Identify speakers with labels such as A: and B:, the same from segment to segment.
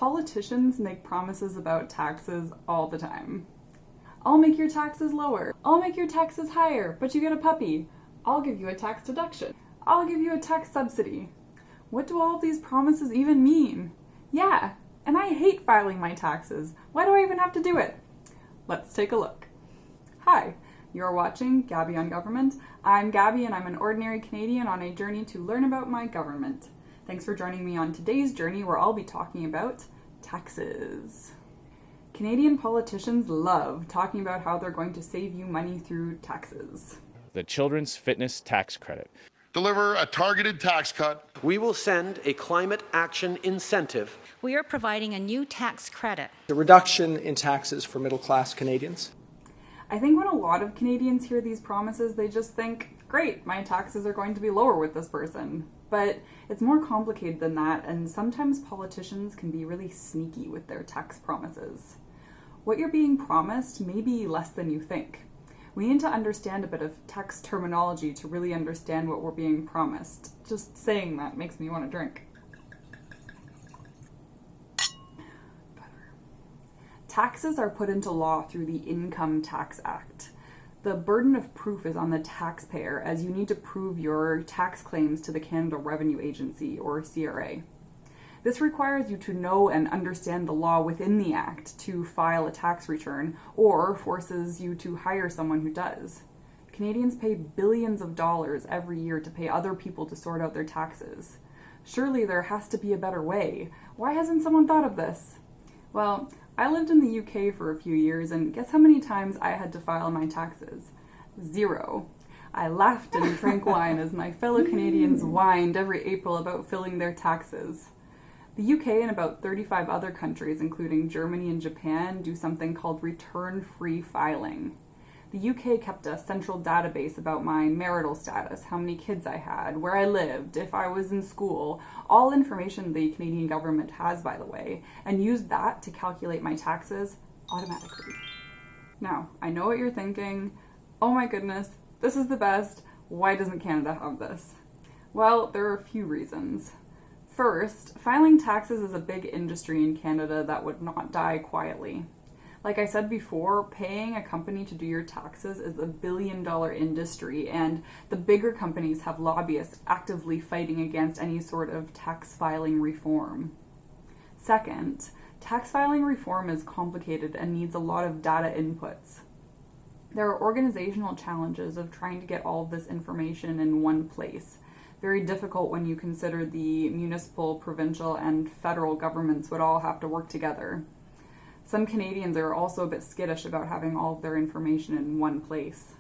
A: Politicians make promises about taxes all the time. I'll make your taxes lower. I'll make your taxes higher, but you get a puppy. I'll give you a tax deduction. I'll give you a tax subsidy. What do all of these promises even mean? Yeah, and I hate filing my taxes. Why do I even have to do it? Let's take a look. Hi, you're watching Gabby on Government. I'm Gabby and I'm an ordinary Canadian on a journey to learn about my government. Thanks for joining me on today's journey where I'll be talking about taxes. Canadian politicians love talking about how they're going to save you money through taxes.
B: The Children's Fitness Tax Credit.
C: Deliver a targeted tax cut.
D: We will send a climate action incentive.
E: We are providing a new tax credit.
F: The reduction in taxes for middle-class Canadians.
A: I think when a lot of Canadians hear these promises, they just think, great, my taxes are going to be lower with this person. But it's more complicated than that, and sometimes politicians can be really sneaky with their tax promises. What you're being promised may be less than you think. We need to understand a bit of tax terminology to really understand what we're being promised. Just saying that makes me want to drink. Taxes are put into law through the Income Tax Act. The burden of proof is on the taxpayer, as you need to prove your tax claims to the Canada Revenue Agency, or CRA. This requires you to know and understand the law within the Act to file a tax return, or forces you to hire someone who does. Canadians pay billions of dollars every year to pay other people to sort out their taxes. Surely there has to be a better way. Why hasn't someone thought of this? Well, I lived in the UK for a few years, and guess how many times I had to file my taxes? 0. I laughed and drank wine as my fellow Canadians whined every April about filling their taxes. The UK and about 35 other countries, including Germany and Japan, do something called return-free filing. The UK kept a central database about my marital status, how many kids I had, where I lived, if I was in school, all information the Canadian government has, by the way, and used that to calculate my taxes automatically. Now, I know what you're thinking. Oh my goodness, this is the best. Why doesn't Canada have this? Well, there are a few reasons. First, filing taxes is a big industry in Canada that would not die quietly. Like I said before, paying a company to do your taxes is a billion-dollar industry, and the bigger companies have lobbyists actively fighting against any sort of tax filing reform. Second, tax filing reform is complicated and needs a lot of data inputs. There are organizational challenges of trying to get all of this information in one place. Very difficult when you consider the municipal, provincial, and federal governments would all have to work together. Some Canadians are also a bit skittish about having all of their information in one place.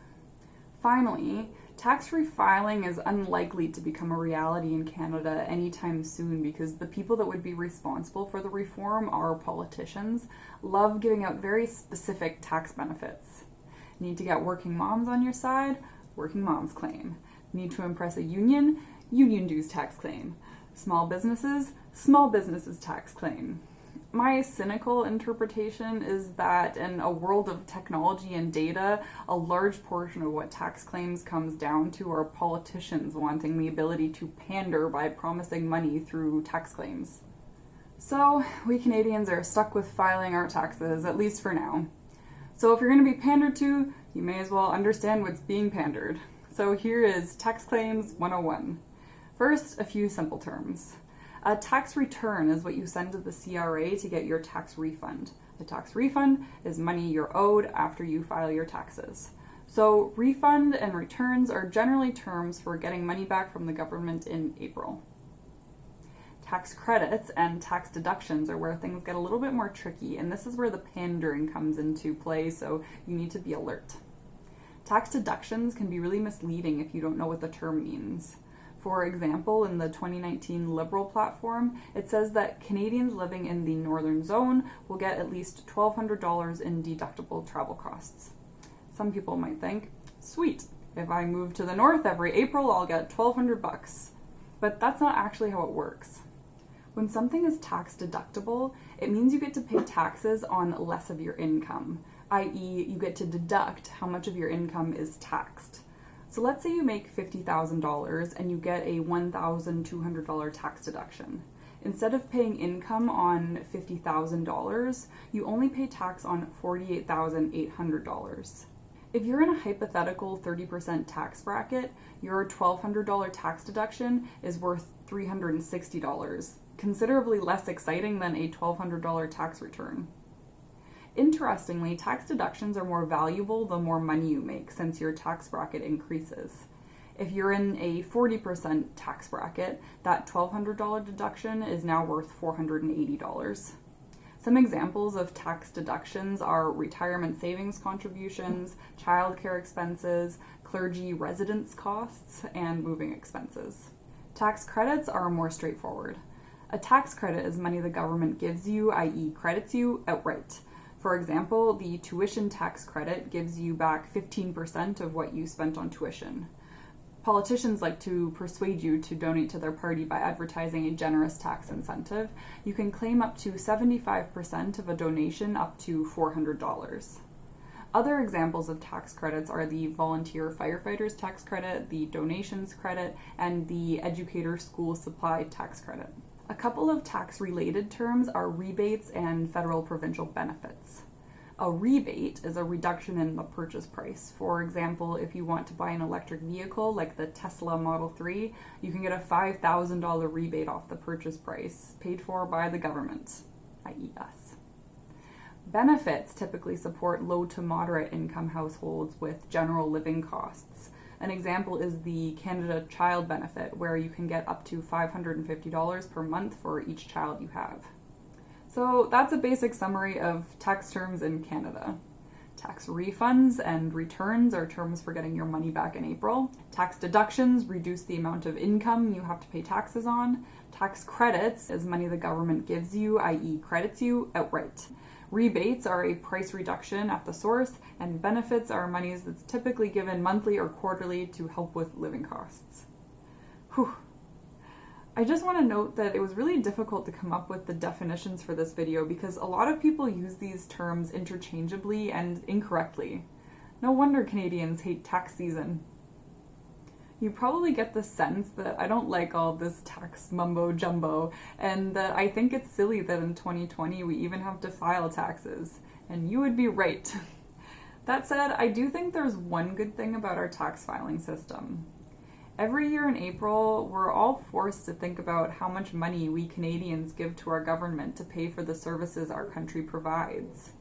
A: Finally, tax-free filing is unlikely to become a reality in Canada anytime soon because the people that would be responsible for the reform, our politicians, love giving out very specific tax benefits. Need to get working moms on your side? Working moms claim. Need to impress a union? Union dues tax claim. Small businesses tax claim. My cynical interpretation is that in a world of technology and data, a large portion of what tax claims comes down to are politicians wanting the ability to pander by promising money through tax claims. So, we Canadians are stuck with filing our taxes, at least for now. So if you're going to be pandered to, you may as well understand what's being pandered. So here is Tax Claims 101. First, a few simple terms. A tax return is what you send to the CRA to get your tax refund. A tax refund is money you're owed after you file your taxes. So refund and returns are generally terms for getting money back from the government in April. Tax credits and tax deductions are where things get a little bit more tricky, and this is where the pandering comes into play, so you need to be alert. Tax deductions can be really misleading if you don't know what the term means. For example, in the 2019 Liberal platform, it says that Canadians living in the Northern Zone will get at least $1,200 in deductible travel costs. Some people might think, sweet, if I move to the North every April, I'll get $1,200. But that's not actually how it works. When something is tax deductible, it means you get to pay taxes on less of your income, i.e. you get to deduct how much of your income is taxed. So let's say you make $50,000 and you get a $1,200 tax deduction. Instead of paying income on $50,000, you only pay tax on $48,800. If you're in a hypothetical 30% tax bracket, your $1,200 tax deduction is worth $360, considerably less exciting than a $1,200 tax return. Interestingly, tax deductions are more valuable the more money you make, since your tax bracket increases. If you're in a 40% tax bracket, that $1,200 deduction is now worth $480. Some examples of tax deductions are retirement savings contributions, childcare expenses, clergy residence costs, and moving expenses. Tax credits are more straightforward. A tax credit is money the government gives you, i.e. credits you, outright. For example, the tuition tax credit gives you back 15% of what you spent on tuition. Politicians like to persuade you to donate to their party by advertising a generous tax incentive. You can claim up to 75% of a donation up to $400. Other examples of tax credits are the volunteer firefighters tax credit, the donations credit, and the educator school supply tax credit. A couple of tax-related terms are rebates and federal provincial benefits. A rebate is a reduction in the purchase price. For example, if you want to buy an electric vehicle like the Tesla Model 3, you can get a $5,000 rebate off the purchase price, paid for by the government, i.e. us. Benefits typically support low to moderate income households with general living costs. An example is the Canada Child Benefit, where you can get up to $550 per month for each child you have. So that's a basic summary of tax terms in Canada. Tax refunds and returns are terms for getting your money back in April. Tax deductions reduce the amount of income you have to pay taxes on. Tax credits is money the government gives you, i.e. credits you, outright. Rebates are a price reduction at the source, and benefits are monies that's typically given monthly or quarterly to help with living costs. Whew. I just want to note that it was really difficult to come up with the definitions for this video because a lot of people use these terms interchangeably and incorrectly. No wonder Canadians hate tax season. You probably get the sense that I don't like all this tax mumbo jumbo, and that I think it's silly that in 2020 we even have to file taxes. And you would be right. That said, I do think there's one good thing about our tax filing system. Every year in April, we're all forced to think about how much money we Canadians give to our government to pay for the services our country provides.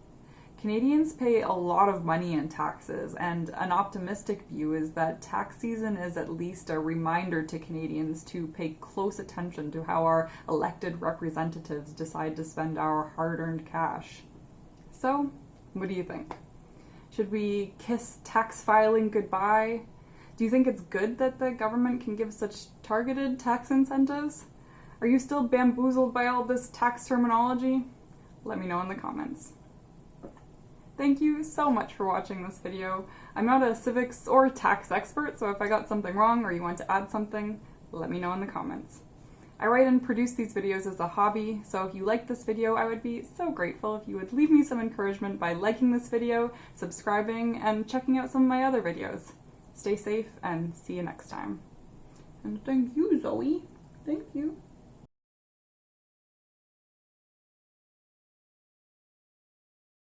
A: Canadians pay a lot of money in taxes, and an optimistic view is that tax season is at least a reminder to Canadians to pay close attention to how our elected representatives decide to spend our hard-earned cash. So, what do you think? Should we kiss tax filing goodbye? Do you think it's good that the government can give such targeted tax incentives? Are you still bamboozled by all this tax terminology? Let me know in the comments. Thank you so much for watching this video. I'm not a civics or tax expert, so if I got something wrong or you want to add something, let me know in the comments. I write and produce these videos as a hobby, so if you liked this video, I would be so grateful if you would leave me some encouragement by liking this video, subscribing, and checking out some of my other videos. Stay safe and see you next time. And thank you, Zoe. Thank you.